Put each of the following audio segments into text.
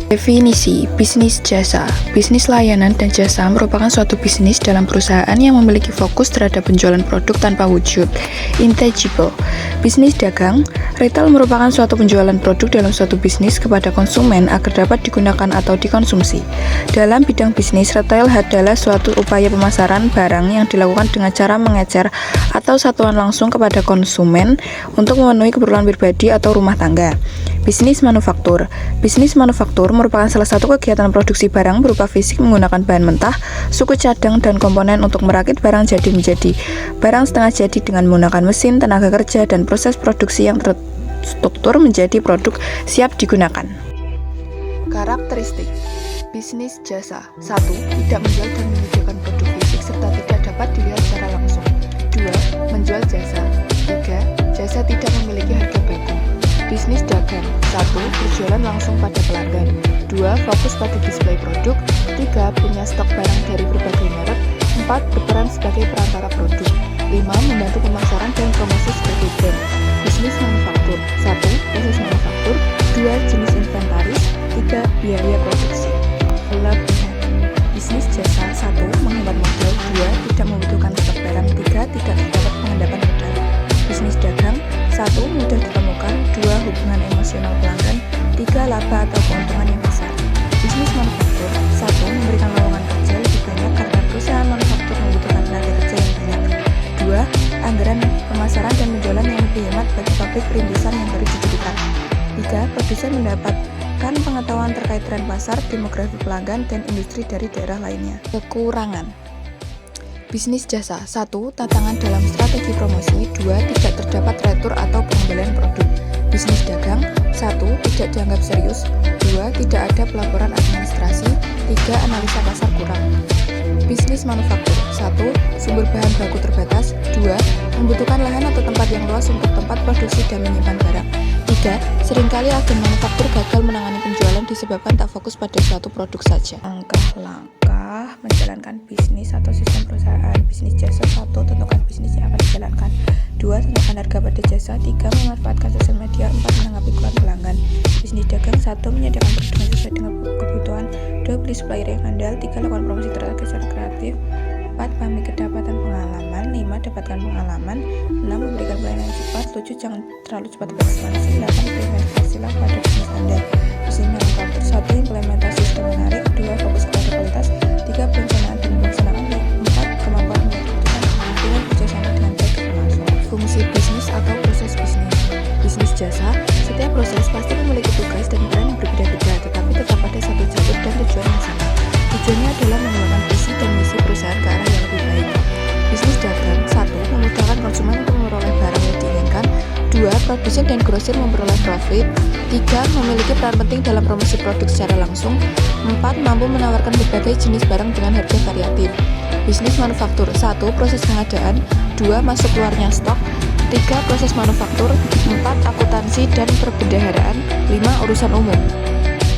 Definisi bisnis jasa. Bisnis layanan dan jasa merupakan suatu bisnis dalam perusahaan yang memiliki fokus terhadap penjualan produk tanpa wujud intangible. Bisnis dagang, retail merupakan suatu penjualan produk dalam suatu bisnis kepada konsumen agar dapat digunakan atau dikonsumsi. Dalam bidang bisnis, retail adalah suatu upaya pemasaran barang yang dilakukan dengan cara mengecer atau satuan langsung kepada konsumen untuk memenuhi keperluan pribadi atau rumah tangga. Bisnis manufaktur. Bisnis manufaktur merupakan salah satu kegiatan produksi barang berupa fisik menggunakan bahan mentah, suku cadang, dan komponen untuk merakit barang jadi menjadi barang setengah jadi dengan menggunakan mesin, tenaga kerja, dan proses produksi yang terstruktur menjadi produk siap digunakan. Karakteristik bisnis jasa. 1. Tidak menjual dan menyediakan produk fisik serta tidak dapat dilihat secara langsung. 2. Menjual jasa. 3. Jasa tidak memiliki harga baku. Bisnis dagang. 1. Berjualan langsung pada pelanggan. 2. Fokus pada display produk. 3. Punya stok barang dari berbagai merek. 4. Berperan sebagai perantara produk. 5. Membantu pemasaran dan promosi sebagai brand. Bisnis manufaktur. 1. Proses manufaktur. 2. Jenis inventaris. 3. Biaya produksi. Kelebihan bisnis jasa. 1. Menghemat modal. 2. Tidak membutuhkan stok barang. 3. Tidak terdapat pengendapan modal. Bisnis dagang. 1. Mudah ditemukan. 2. Hubungan emosional pelanggan. 3. Laba atau keuntungan yang besar. Bisnis manufaktur. 1. Memberikan lowongan kerja lebih banyak karena perusahaan manufaktur membutuhkan tenaga kerja yang banyak. 2. Anggaran pemasaran dan penjualan yang lebih hemat bagi pabrik perintisan yang baru didirikan. 3. Produsen mendapatkan pengetahuan terkait tren pasar, demografi pelanggan, dan industri dari daerah lainnya. Kekurangan bisnis jasa. 1. Tantangan dalam strategi promosi. 2. Tidak terdapat retur atau pengembalian produk. Bisnis dagang. 1. Tidak dianggap serius. 2. Tidak ada pelaporan administrasi. 3. Analisa pasar kurang. Bisnis manufaktur. 1. Sumber bahan baku terbatas. 2. Membutuhkan lahan atau tempat yang luas untuk tempat produksi dan menyimpan barang. 3. Seringkali agen manufaktur gagal menangani penjualan disebabkan tak fokus pada suatu produk saja. Langkah-langkah menjalankan bisnis atau sistem perusahaan. Bisnis jasa. 1. Tentukan bisnis yang akan dijalankan. 2. Tentukan harga pada jasa. 3. Memanfaatkan sosial media. 4. Menanggapi keluhan pelanggan. Bisnis dagang. 1. Menyediakan produk yang sesuai dengan kebutuhan. 2. Beli supplier yang handal. 3. Lakukan promosi terhadap secara kreatif. 4. Pahami kedapatan pengalaman. 5. Dapatkan pengalaman. 6. Memberikan pelayanan cepat. 7. Jangan terlalu cepat berekspansi. 8. Berinvestasilah pada bisnis Anda. Bisnis manufaktur. 1. Implementasi sistem menarik. 2. Fokus kepada kualitas. 3. Perencanaan dan pelaksanaan. 4. Kemampuan membuat keputusan dengan kerjasama dengan baik ke pemasaran. Fungsi bisnis atau proses bisnis. Bisnis jasa. Setiap proses pasti memiliki tugas dan peran yang berbeda-beda, tetapi tetap ada satu jalur dan tujuan yang sama. Tujuannya adalah mengembangkan visi dan misi perusahaan ke arah yang lebih baik. Bisnis dagang. 1. Memudahkan konsumen untuk memperoleh barang yang diinginkan. 2. Produsen dan grosir memperoleh profit. 3. Memiliki peran penting dalam promosi produk secara langsung. 4. Mampu menawarkan berbagai jenis barang dengan harga variatif. Bisnis manufaktur. 1. Proses pengadaan. 2. Masuk keluarnya stok. 3. Proses manufaktur. 4. Akuntansi dan perbendaharaan. 5. Urusan umum.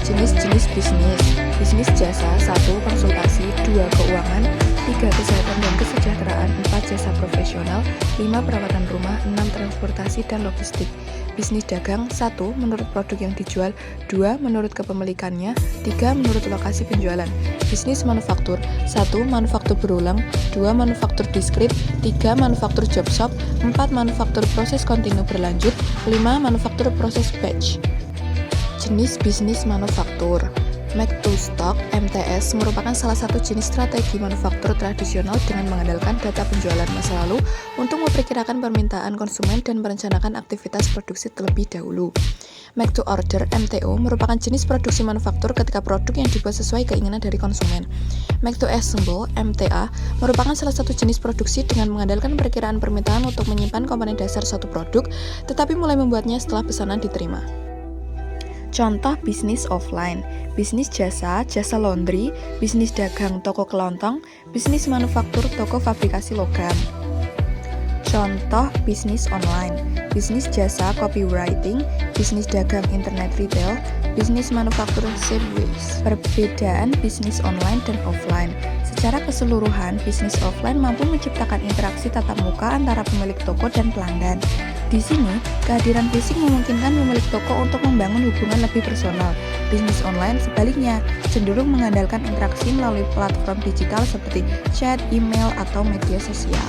Jenis-jenis bisnis. Bisnis jasa. 1. Konsultasi. 2. Keuangan. 3. Kesehatan dan kesejahteraan. 4. Jasa profesional. 5. Perawatan rumah. 6. Transportasi dan logistik. Bisnis dagang. 1. Menurut produk yang dijual. 2. Menurut kepemilikannya. 3. Menurut lokasi penjualan. Bisnis manufaktur. 1. Manufaktur berulang. 2. Manufaktur diskrit. 3. Manufaktur job shop. 4. Manufaktur proses kontinu berlanjut. 5. Manufaktur proses batch. Jenis bisnis manufaktur. Make to stock (MTS) merupakan salah satu jenis strategi manufaktur tradisional dengan mengandalkan data penjualan masa lalu untuk memperkirakan permintaan konsumen dan merencanakan aktivitas produksi terlebih dahulu. Make to order (MTO) merupakan jenis produksi manufaktur ketika produk yang dibuat sesuai keinginan dari konsumen. Make to assemble (MTA) merupakan salah satu jenis produksi dengan mengandalkan perkiraan permintaan untuk menyimpan komponen dasar suatu produk, tetapi mulai membuatnya setelah pesanan diterima. Contoh bisnis offline, bisnis jasa, jasa laundry, bisnis dagang, toko kelontong, bisnis manufaktur, toko fabrikasi logam. Contoh bisnis online, bisnis jasa, copywriting, bisnis dagang, internet retail, Bisnis manufaktur service. Perbedaan bisnis online dan offline. Secara keseluruhan, bisnis offline mampu menciptakan interaksi tatap muka antara pemilik toko dan pelanggan. Di sini, kehadiran fisik memungkinkan pemilik toko untuk membangun hubungan lebih personal. Bisnis online sebaliknya, cenderung mengandalkan interaksi melalui platform digital seperti chat, email, atau media sosial.